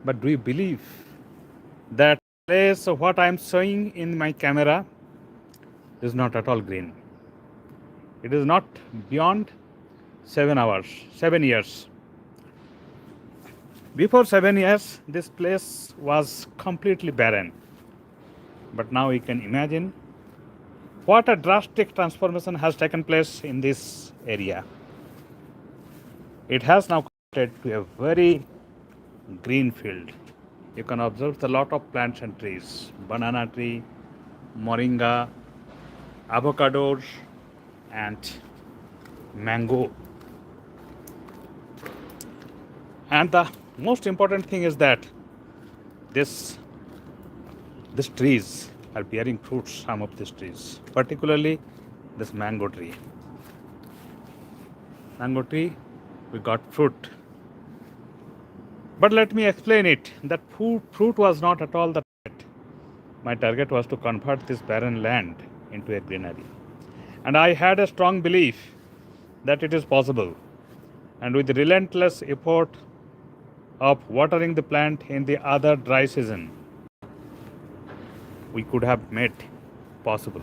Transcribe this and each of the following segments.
But do you believe that place of what I'm showing in my camera is not at all green? It is not beyond 7 hours, 7 years. Before 7 years, this place was completely barren. But now you can imagine what a drastic transformation has taken place in this area. It has now converted to a very green field. You can observe a lot of plants and trees, banana tree, moringa, avocados, and mango. And the most important thing is that this these trees are bearing fruits, some of these trees, particularly this mango tree. Mango tree, we got fruit. But let me explain it. That fruit was not at all the target. My target was to convert this barren land into a greenery. And I had a strong belief that it is possible. And with the relentless effort of watering the plant in the other dry season, we could have made possible.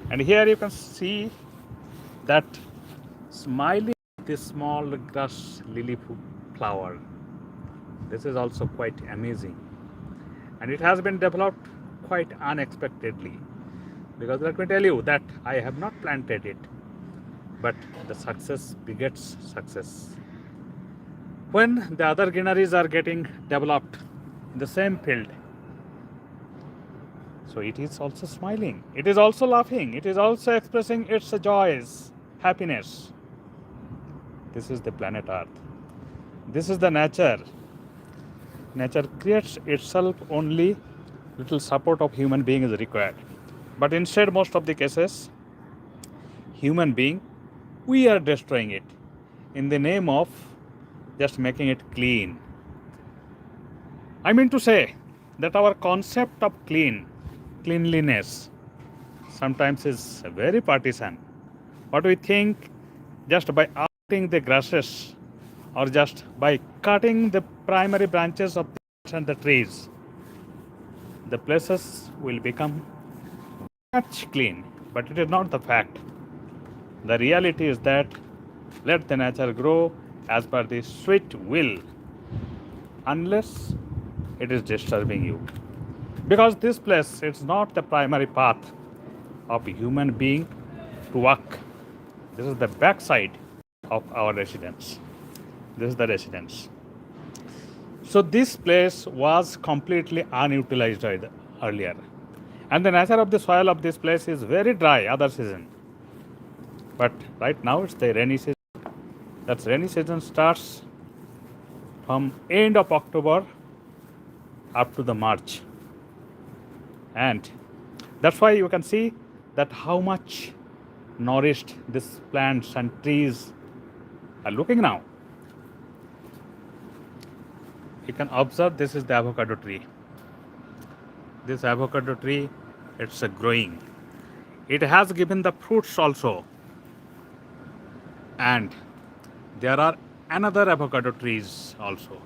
And here you can see that smiling this small grass lily flower. This is also quite amazing. And it has been developed quite unexpectedly. Because let me tell you that I have not planted it, but the success begets success. When the other greeneries are getting developed in the same field, so it is also smiling, it is also laughing, it is also expressing its joys, happiness. This is the planet Earth. This is the nature. Nature creates itself, only little support of human being is required. But instead, most of the cases, human being, we are destroying it in the name of just making it clean. I mean to say that our concept of cleanliness, sometimes is very partisan. What we think, just by cutting the grasses or just by cutting the primary branches of the plants and the trees, the places will become much clean. But it is not the fact. The reality is that let the nature grow as per the sweet will, unless it is disturbing you. Because this place is not the primary path of a human being to walk. This is the backside of our residence. This is the residence. So this place was completely unutilized earlier. And the nature of the soil of this place is very dry other season. But right now it's the rainy season. That rainy season starts from end of October up to the March. And that's why you can see that how much nourished these plants and trees are looking now. You can observe this is the avocado tree. This avocado tree, it's growing. It has given the fruits also. And there are another avocado trees also.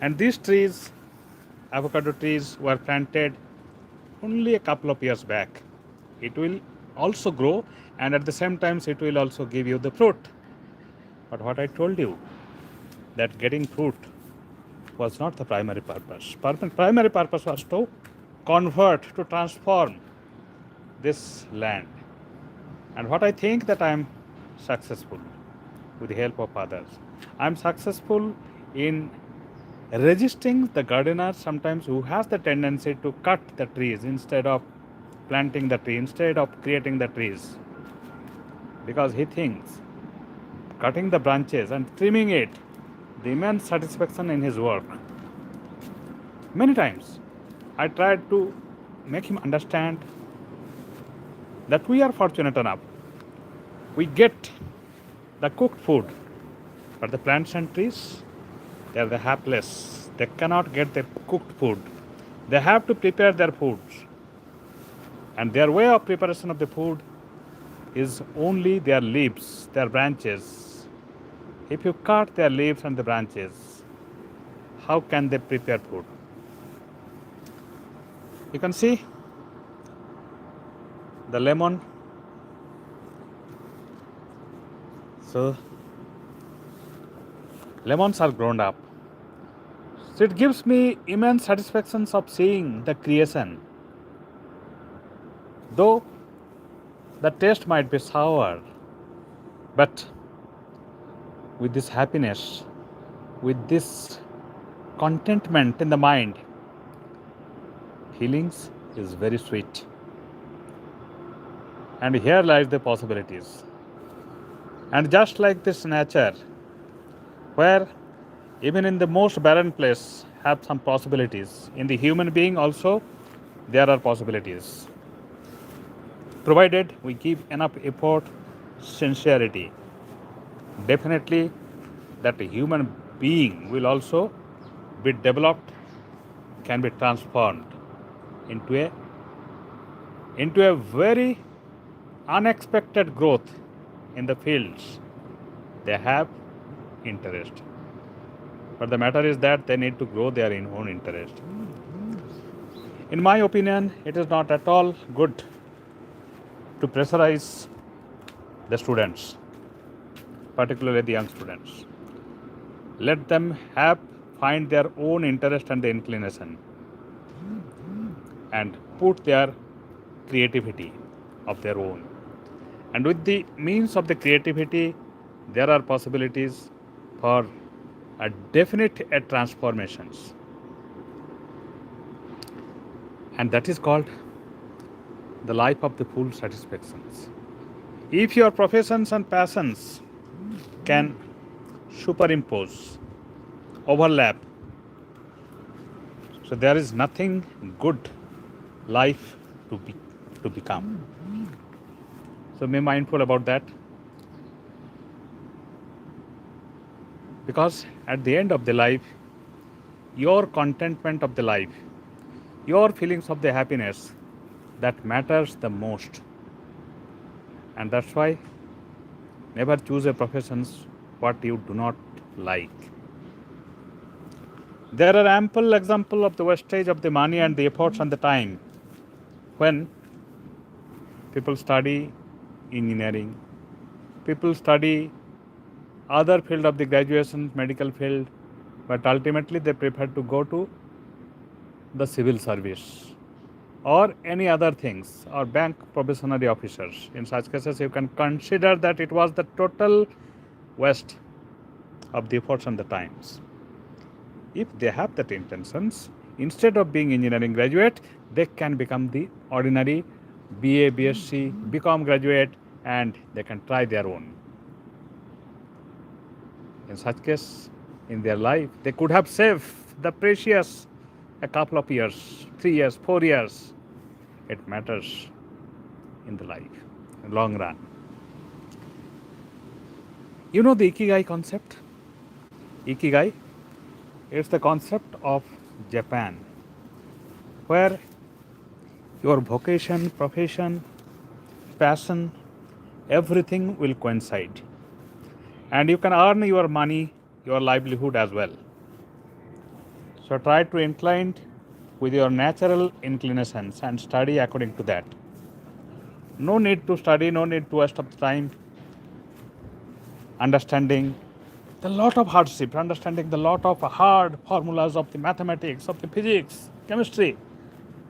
And these trees, avocado trees, were planted only a couple of years back. It will also grow, and at the same time it will also give you the fruit. But what I told you, that getting fruit was not the primary purpose. Primary purpose was to convert, to transform this land. And what I think that I am successful with the help of others. I am successful in resisting the gardener sometimes who has the tendency to cut the trees instead of planting the tree, instead of creating the trees. Because he thinks cutting the branches and trimming it, the immense satisfaction in his work. Many times I tried to make him understand that we are fortunate enough. We get the cooked food, but the plants and trees, they are the hapless. They cannot get their cooked food. They have to prepare their foods. And their way of preparation of the food is only their leaves, their branches. If you cut their leaves and the branches, how can they prepare food? You can see the lemon. So lemons are grown up. So it gives me immense satisfaction of seeing the creation. Though the taste might be sour, but with this happiness, with this contentment in the mind, feelings is very sweet. And here lies the possibilities. And just like this nature, where even in the most barren place have some possibilities, in the human being also there are possibilities. Provided we give enough effort, sincerity, definitely that human being will also be developed, can be transformed into a very unexpected growth in the fields they have interest. But the matter is that they need to grow their own interest. In my opinion, it is not at all good to pressurize the students, particularly the young students. Let them find their own interest and the inclination and put their creativity of their own. And with the means of the creativity, there are possibilities for a definite transformations. And that is called the life of the full satisfactions. If your professions and passions can superimpose, overlap, so there is nothing good life to become. So be mindful about that. Because at the end of the life, your contentment of the life, your feelings of the happiness, that matters the most. And that's why never choose a profession what you do not like. There are ample examples of the wastage of the money and the efforts and the time when people study engineering, people study other field of the graduation, medical field, but ultimately they prefer to go to the civil service or any other things, or bank probationary officers. In such cases, you can consider that it was the total waste of the efforts and the times. If they have that intentions, instead of being engineering graduate, they can become the ordinary BA, BSc, BCom graduate, and they can try their own. In such case, in their life, they could have saved the precious a couple of years, 3 years, 4 years. It matters in the life, in the long run. You know the Ikigai concept? Ikigai, it's the concept of Japan, where your vocation, profession, passion, everything will coincide. And you can earn your money, your livelihood as well. So try to incline with your natural inclinations and study according to that. No need to study, no need to waste of time understanding the lot of hardship, understanding the lot of hard formulas of the mathematics, of the physics, chemistry,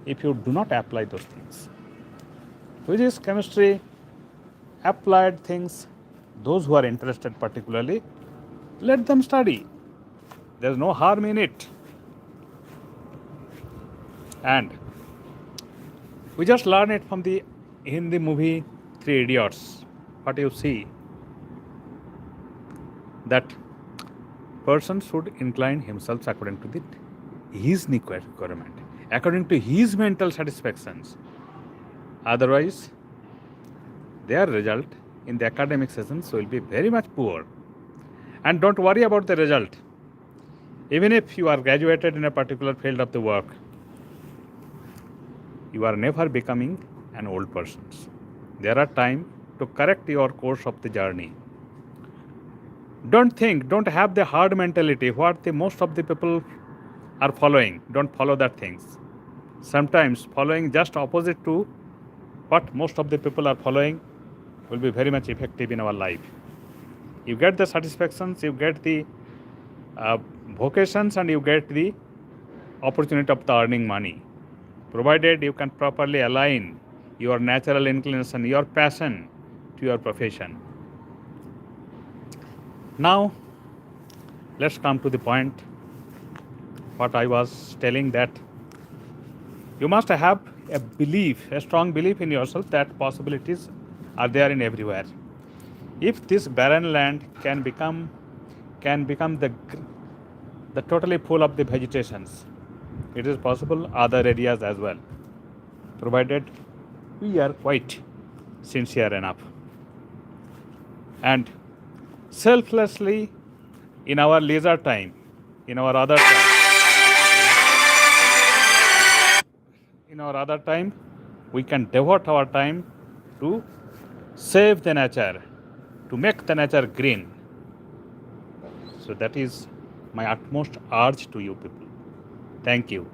if you do not apply those things. Physics, chemistry, applied things, those who are interested particularly, let them study. There is no harm in it. And we just learn it from the Hindi movie Three Idiots. What you see, that person should incline himself according to his requirement, according to his mental satisfactions. Otherwise, their result in the academic sessions will be very much poor. And don't worry about the result. Even if you are graduated in a particular field of the work, you are never becoming an old person. There are time to correct your course of the journey. Don't have the hard mentality what the most of the people are following. Don't follow that things. Sometimes following just opposite to what most of the people are following will be very much effective in our life. You get the satisfactions, you get the vocations, and you get the opportunity of the earning money, provided you can properly align your natural inclination, your passion to your profession. Now, let's come to the point what I was telling, that you must have a belief, a strong belief in yourself that possibilities are there in everywhere. If this barren land can become the totally full of the vegetations, it is possible other areas as well, provided we are quite sincere enough and selflessly in our leisure time, in our other time, we can devote our time to save the nature, to make the nature green. So that is my utmost urge to you people. Thank you.